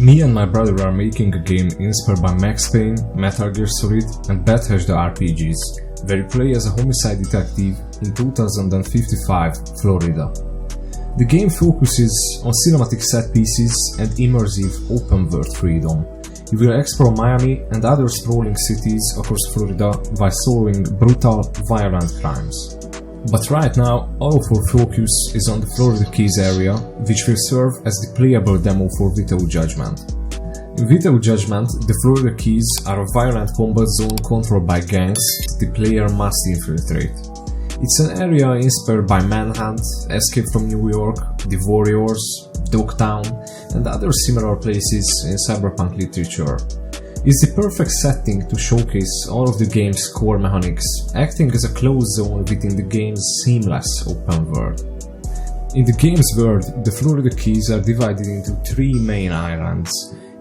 Me and my brother are making a game inspired by Max Payne, Metal Gear Solid and the RPGs, where you play as a homicide detective in 2055 Florida. The game focuses on cinematic set pieces and immersive open-world freedom. You will explore Miami and other sprawling cities across Florida by solving brutal, violent crimes. But right now, all of our focus is on the Florida Keys area, which will serve as the playable demo for Without Judgement. In Without Judgement, the Florida Keys are a violent combat zone controlled by gangs that the player must infiltrate. It's an area inspired by Manhunt, Escape from New York, The Warriors, Dogtown, and other similar places in cyberpunk literature. It's the perfect setting to showcase all of the game's core mechanics, acting as a closed zone within the game's seamless open world. In the game's world, the Florida Keys are divided into 3 main islands,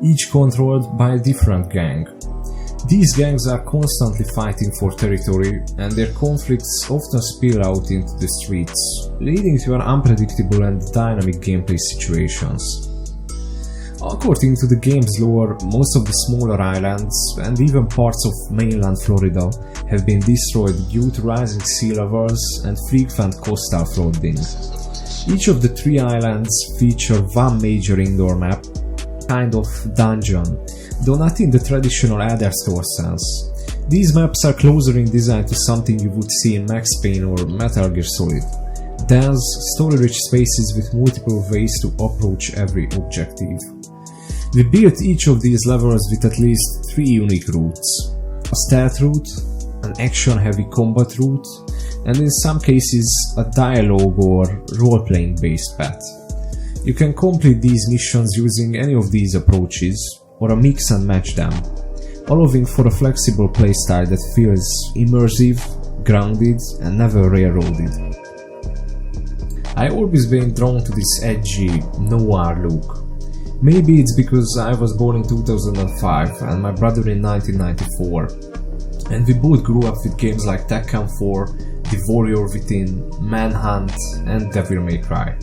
each controlled by a different gang. These gangs are constantly fighting for territory, and their conflicts often spill out into the streets, leading to unpredictable and dynamic gameplay situations. According to the game's lore, most of the smaller islands and even parts of mainland Florida have been destroyed due to rising sea levels and frequent coastal flooding. Each of the 3 islands feature one major indoor map, kind of dungeon, though not in the traditional Elder Scrolls sense. These maps are closer in design to something you would see in Max Payne or Metal Gear Solid. Dense, story-rich spaces with multiple ways to approach every objective. We built each of these levels with at least 3 unique routes: a stealth route, an action-heavy combat route, and in some cases a dialogue or role-playing based path. You can complete these missions using any of these approaches, or mix and match them, allowing for a flexible playstyle that feels immersive, grounded, and never railroaded. I've always been drawn to this edgy, noir look. Maybe it's because I was born in 2005 and my brother in 1994, and we both grew up with games like Tekken 4, The Warrior Within, Manhunt, and Devil May Cry.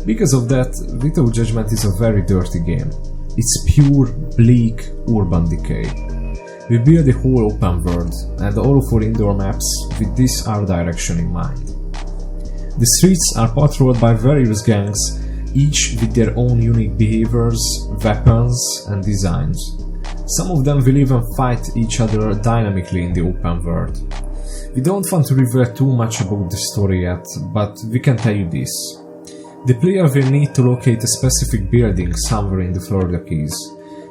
Because of that, Without Judgement is a very dirty game. It's pure, bleak, urban decay. We build the whole open world and all of our indoor maps with this art direction in mind. The streets are patrolled by various gangs, each with their own unique behaviors, weapons, and designs. Some of them will even fight each other dynamically in the open world. We don't want to reveal too much about the story yet, but we can tell you this. The player will need to locate a specific building somewhere in the Florida Keys.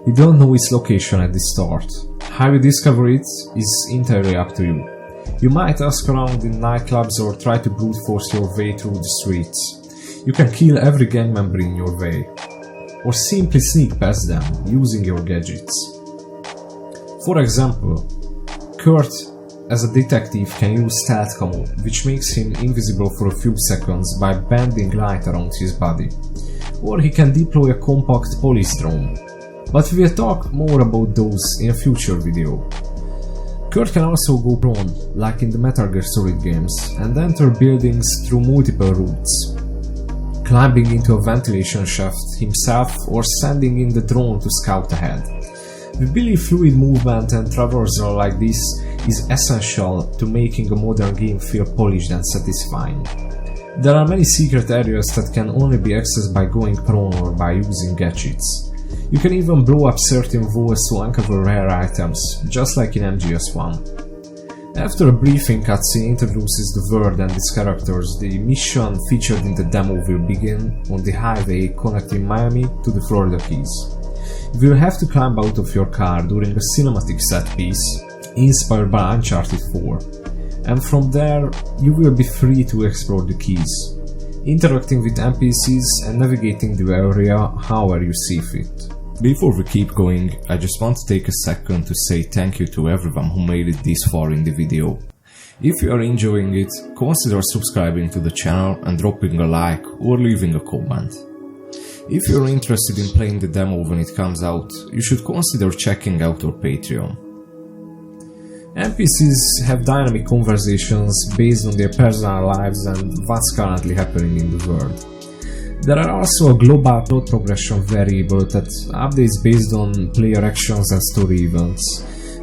You don't know its location at the start. How you discover it is entirely up to you. You might ask around in nightclubs or try to brute force your way through the streets. You can kill every gang member in your way, or simply sneak past them using your gadgets. For example, Kurt as a detective can use stealth camo, which makes him invisible for a few seconds by bending light around his body, or he can deploy a compact police drone, but we will talk more about those in a future video. Kurt can also go prone, like in the Metal Gear Solid games, and enter buildings through multiple routes, climbing into a ventilation shaft himself or sending in the drone to scout ahead. We believe fluid movement and traversal like this is essential to making a modern game feel polished and satisfying. There are many secret areas that can only be accessed by going prone or by using gadgets. You can even blow up certain walls to uncover rare items, just like in MGS1. After a briefing cutscene introduces the world and its characters, the mission featured in the demo will begin on the highway connecting Miami to the Florida Keys. You will have to climb out of your car during a cinematic set piece inspired by Uncharted 4, and from there you will be free to explore the Keys, interacting with NPCs and navigating the area however you see fit. Before we keep going, I just want to take a second to say thank you to everyone who made it this far in the video. If you are enjoying it, consider subscribing to the channel and dropping a like or leaving a comment. If you are interested in playing the demo when it comes out, you should consider checking out our Patreon. NPCs have dynamic conversations based on their personal lives and what's currently happening in the world. There are also a global plot progression variable that updates based on player actions and story events.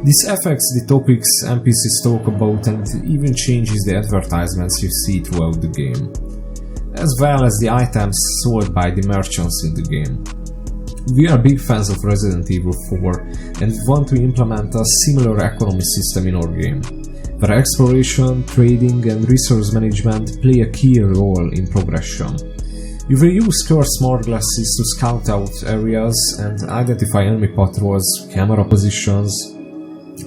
This affects the topics NPCs talk about and even changes the advertisements you see throughout the game, as well as the items sold by the merchants in the game. We are big fans of Resident Evil 4 and want to implement a similar economy system in our game, where exploration, trading and resource management play a key role in progression. You will use curved smart glasses to scout out areas and identify enemy patrols, camera positions,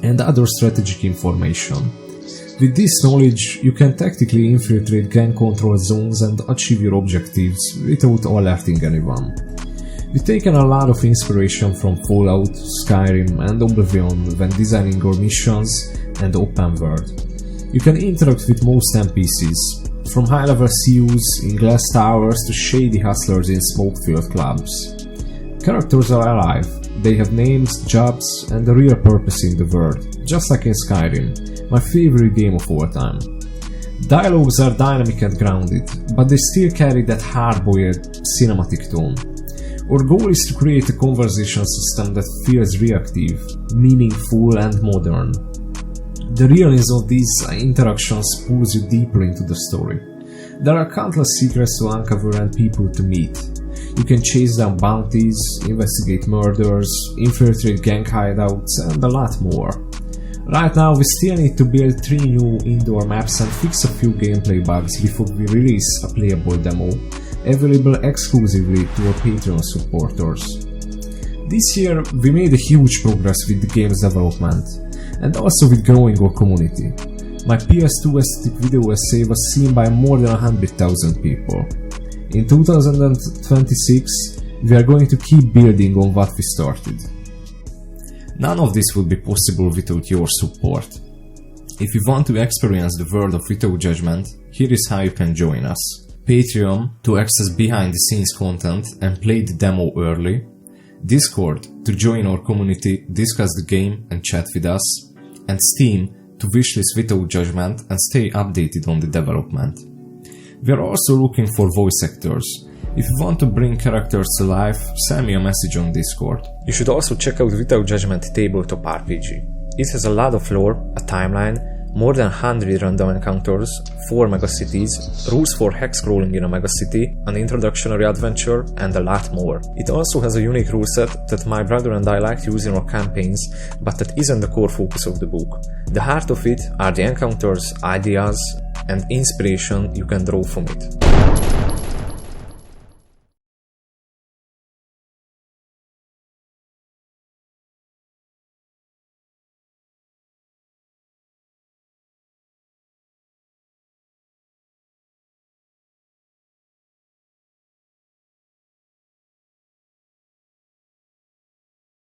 and other strategic information. With this knowledge, you can tactically infiltrate gang control zones and achieve your objectives without alerting anyone. We've taken a lot of inspiration from Fallout, Skyrim and Oblivion when designing our missions and open world. You can interact with most NPCs, from high-level CUs in glass towers to shady hustlers in smoke-filled clubs. Characters are alive, they have names, jobs and a real purpose in the world, just like in Skyrim, my favorite game of all time. Dialogues are dynamic and grounded, but they still carry that hard-boiled cinematic tone. Our goal is to create a conversation system that feels reactive, meaningful and modern. The realness of these interactions pulls you deeper into the story. There are countless secrets to uncover and people to meet. You can chase down bounties, investigate murders, infiltrate gang hideouts and a lot more. Right now we still need to build 3 new indoor maps and fix a few gameplay bugs before we release a playable demo, available exclusively to our Patreon supporters. This year we made a huge progress with the game's development, and also with growing our community. My PS2 aesthetic video essay was seen by more than 100,000 people. In 2026, we are going to keep building on what we started. None of this would be possible without your support. If you want to experience the world of Without Judgement, here is how you can join us. Patreon to access behind the scenes content and play the demo early. Discord to join our community, discuss the game and chat with us. And Steam to wishlist Without Judgement and stay updated on the development. We are also looking for voice actors. If you want to bring characters to life, send me a message on Discord. You should also check out Without Judgement Tabletop RPG. It has a lot of lore, a timeline, more than 100 random encounters, 4 megacities, rules for hexcrawling in a megacity, an introductory adventure, and a lot more. It also has a unique rule set that my brother and I like to use in our campaigns, but that isn't the core focus of the book. The heart of it are the encounters, ideas, and inspiration you can draw from it.